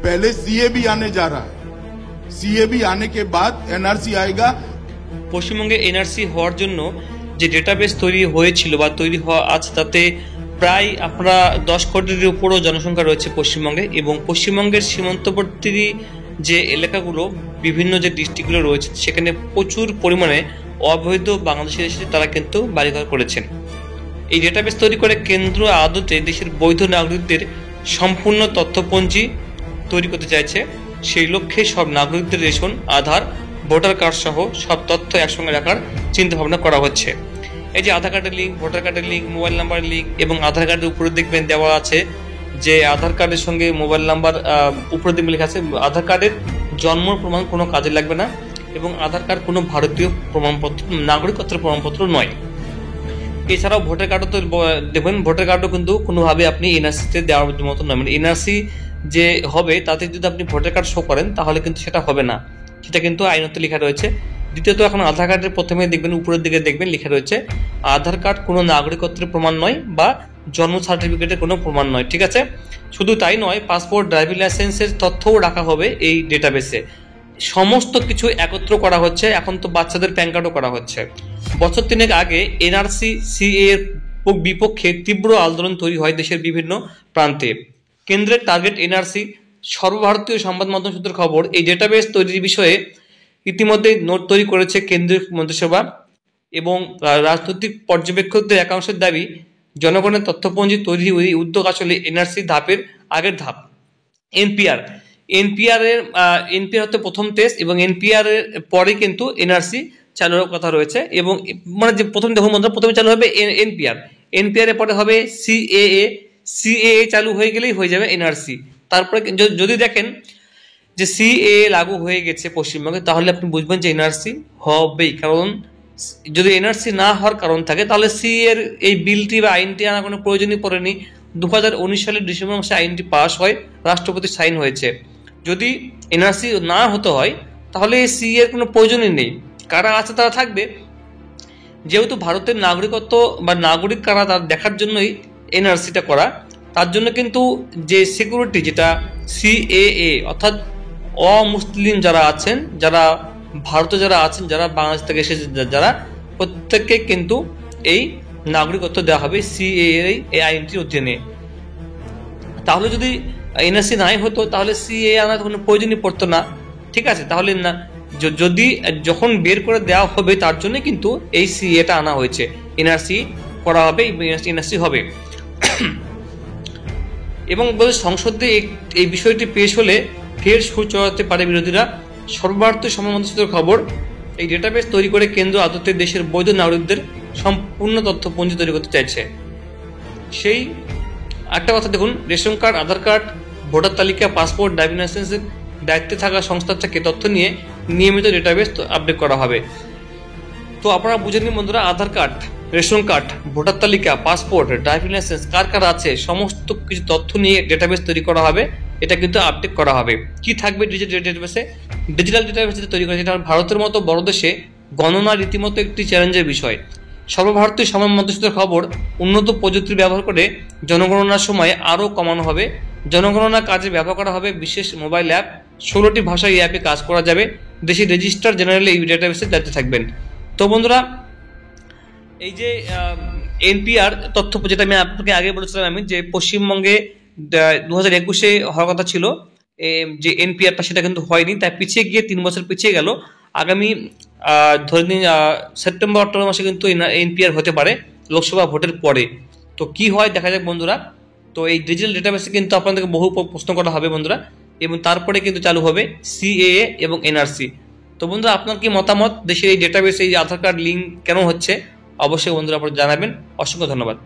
पहले सीए भी आने जा रहा है, सीए भी आने के बाद एनआरसी आएगा। পশ্চিমবঙ্গে এনআরসি হওয়ার জন্য যে ডেটাবেস তৈরি হয়েছিল বা তৈরি হওয়া আছে তাতে প্রায় আপনারা 10 কোটির উপরও জনসংখ্যা রয়েছে পশ্চিমবঙ্গে, এবং পশ্চিমবঙ্গের সীমান্তবর্তী যে এলাকাগুলো বিভিন্ন যে ডিস্ট্রিক্টগুলো রয়েছে সেখানে প্রচুর পরিমাণে অবৈধ বাংলাদেশি এসে তারা কিন্তু বাড়িঘর করেছেন। এই ডেটাবেস তৈরি করে কেন্দ্র আদতে দেশের বৈধ নাগরিকদের সম্পূর্ণ তথ্যপঞ্জি তৈরি করতে চাইছে। সেই লক্ষ্যে সব নাগরিকদের রেশন, আধার, ভোটার কার্ড সহ সব তথ্য একসঙ্গে রাখার চিন্তা ভাবনা করা হচ্ছে। এই যে আধার কার্ডের লিঙ্ক, ভোটার কার্ডের লিঙ্ক, মোবাইল নাম্বারের লিঙ্ক, এবং আধার কার্ডের উপরে দেখবেন দেওয়া আছে যে আধার কার্ডের সঙ্গে মোবাইল নাম্বার উপরে দেখবেন লেখা আছে আধার কার্ডের জন্ম প্রমাণ কোনো কাজে লাগবে না, এবং আধার কার্ড কোনো ভারতীয় প্রমাণপত্র, নাগরিকত্বের প্রমাণপত্র নয়। এছাড়াও ভোটার কার্ডও তো দেখবেন, ভোটার কার্ডও কিন্তু কোনোভাবে আপনি এনআরসিতে দেওয়ার মতো নয়। মানে এনআরসি যে হবে তাতে যদি আপনি ভোটার কার্ড শো করেন তাহলে কিন্তু সেটা হবে না, সেটা কিন্তু আইনত লেখা রয়েছে। দ্বিতীয়ত এখন আধার কার্ডের প্রথমে দেখবেন উপরের দিকে দেখবেন লেখা রয়েছে আধার কার্ড কোনো নাগরিকত্বের প্রমাণ নয় বা জন্ম সার্টিফিকেটের কোনো প্রমাণ নয়। ঠিক আছে, শুধু তাই নয়, পাসপোর্ট, ড্রাইভিং লাইসেন্সের তথ্যও রাখা হবে এই ডেটাবেসে। সমস্ত কিছু একত্র করা হচ্ছে। এখন তো বাচ্চাদের প্যান কার্ডও করা হচ্ছে। বছর 3 আগে এনআরসি সিএ এর বিপক্ষে তীব্র আন্দোলন তৈরি হয় দেশের বিভিন্ন প্রান্তে। কেন্দ্রের টার্গেট এনআরসি। সর্বভারতীয় সংবাদ মাধ্যম সূত্রের খবর, এই ডেটাবেস তৈরির বিষয়ে ইতিমধ্যে নোট তৈরি করেছে কেন্দ্রীয় মন্ত্রিসভা, এবং রাজনৈতিক পর্যবেক্ষকদের একাংশের দাবি জনগণের তথ্যপঞ্জি তৈরি এই উদ্যোগ আসলে এনআরসি ধাপের আগের ধাপ। এনপিআর হচ্ছে প্রথম টেস্ট, এবং এনপিআর এর পরে কিন্তু এনআরসি চালুর কথা রয়েছে। এবং মানে যে প্রথম দেখুন বন্ধুরা, প্রথমে চালু হবে এনপিআর এর পরে হবে সিএএ চালু হয়ে গেলেই হয়ে যাবে এনআরসি। তারপরে যদি দেখেন যে সিএএ লাগু হয়ে গেছে পশ্চিমবঙ্গে, তাহলে আপনি বুঝবেন যে এনআরসি হবেই। কারণ যদি এনআরসি না হওয়ার কারণ থাকে তাহলে সি এর এই বিলটি বা আইনটি আনার কোনো প্রয়োজনই পড়েনি। 2019 সালের ডিসেম্বর মাসে আইনটি পাস হয়, রাষ্ট্রপতি সাইন হয়েছে। যদি এনআরসি না হতে হয় তাহলে সি এর কোনো প্রয়োজনই নেই। কারা আছে তারা থাকবে, যেহেতু ভারতের নাগরিকত্ব বা নাগরিক কারা তার দেখার জন্যই এনআরসিটা করা। তার জন্য কিন্তু যে সিকিউরিটি, যেটা সিএএ অর্থাৎ অমুসলিম যারা আছেন, যারা ভারতে যারা আছেন, যারা বাংলাদেশ থেকে এসেছে, যারা প্রত্যেককে কিন্তু এই নাগরিকত্ব দেওয়া হবে সিএএ এই আইনটির অধীনে। তাহলে যদি এনআরসি নাই হতো তাহলে সিএএ আনার কোনো প্রয়োজনই পড়তো না। ঠিক আছে, তাহলে না, যদি যখন বের করে দেওয়া হবে তার জন্য কিন্তু এই সিএটা আনা হয়েছে। এনআরসি করা হবে, এনআরসি হবে। এবং সংসদে এই বিষয়টি পেশ হলে ফের সুর চড়াতে পারে বিরোধীরা। সর্বভারতীয় সংবাদ মাধ্যম সূত্রের খবর, এই ডেটাবেস তৈরি করে কেন্দ্র আদতে দেশের বৈধ নাগরিকদের সম্পূর্ণ তথ্যপঞ্জি তৈরি করতে চাইছে। সেই একটা কথা দেখুন, রেশন কার্ড, আধার কার্ড, ভোটার তালিকা, পাসপোর্ট, ড্রাইভিং লাইসেন্সের দায়িত্বে থাকা সংস্থা থেকে তথ্য নিয়ে নিয়মিত ডেটাবেস আপডেট করা হবে। তো আপনারা বুঝে নিন বন্ধুরা, আধার কার্ড, রেশন কার্ড, ভোটার তালিকা, পাসপোর্ট, ড্রাইভিং লাইসেন্স কার কার আছে সমস্ত কিছু তথ্য নিয়ে ডেটাবেস তৈরি করা হবে। এটা কিন্তু আপডেট করা হবে। কি থাকবে ডিজিটাল ডেটাবেসে? ডিজিটাল ডেটাবেস তৈরি করা, যেটা ভারতের মতো বড় দেশে গণনা রীতিমতো একটি চ্যালেঞ্জের বিষয়। সর্বভারতীয় সংবাদ মাধ্যম সূত্রের খবর, উন্নত প্রযুক্তি ব্যবহার করে জনগণনার সময় আরও কমানো হবে। জনগণনা কাজে ব্যবহার করা হবে বিশেষ মোবাইল অ্যাপ। 16টি ভাষায় এই অ্যাপে কাজ করা যাবে। দেশের রেজিস্ট্রার জেনারেল এই ডেটাবেসের দায়িত্বে থাকবেন। তো বন্ধুরা, এই যে এনপিআর তথ্য, যেটা আমি আপনাকে আগে বলেছিলাম যে পশ্চিমবঙ্গে 2021-এ হওয়ার কথা ছিল যে এনপিআরটা, সেটা কিন্তু হয়নি, তাই পিছিয়ে গিয়ে 3 বছর পিছিয়ে গেল। আগামী ধরে নিন সেপ্টেম্বর অক্টোবর মাসে কিন্তু এনপিআর হতে পারে লোকসভা ভোটের পরে। তো কি হয় দেখা যাক বন্ধুরা। তো এই ডিজিটাল ডেটাবেসে কিন্তু আপনাদেরকে বহু প্রশ্ন করা হবে বন্ধুরা, এবং তারপরে কিন্তু চালু হবে সিএএ এবং এনআরসি। তো বন্ধুরা, আপনার কি মতামত দেশের এই ডেটাবেসে এই আধার কার্ড লিঙ্ক কেন হচ্ছে? অবশ্যই বন্ধুরা আপনারা জানাবেন। অসংখ্য ধন্যবাদ।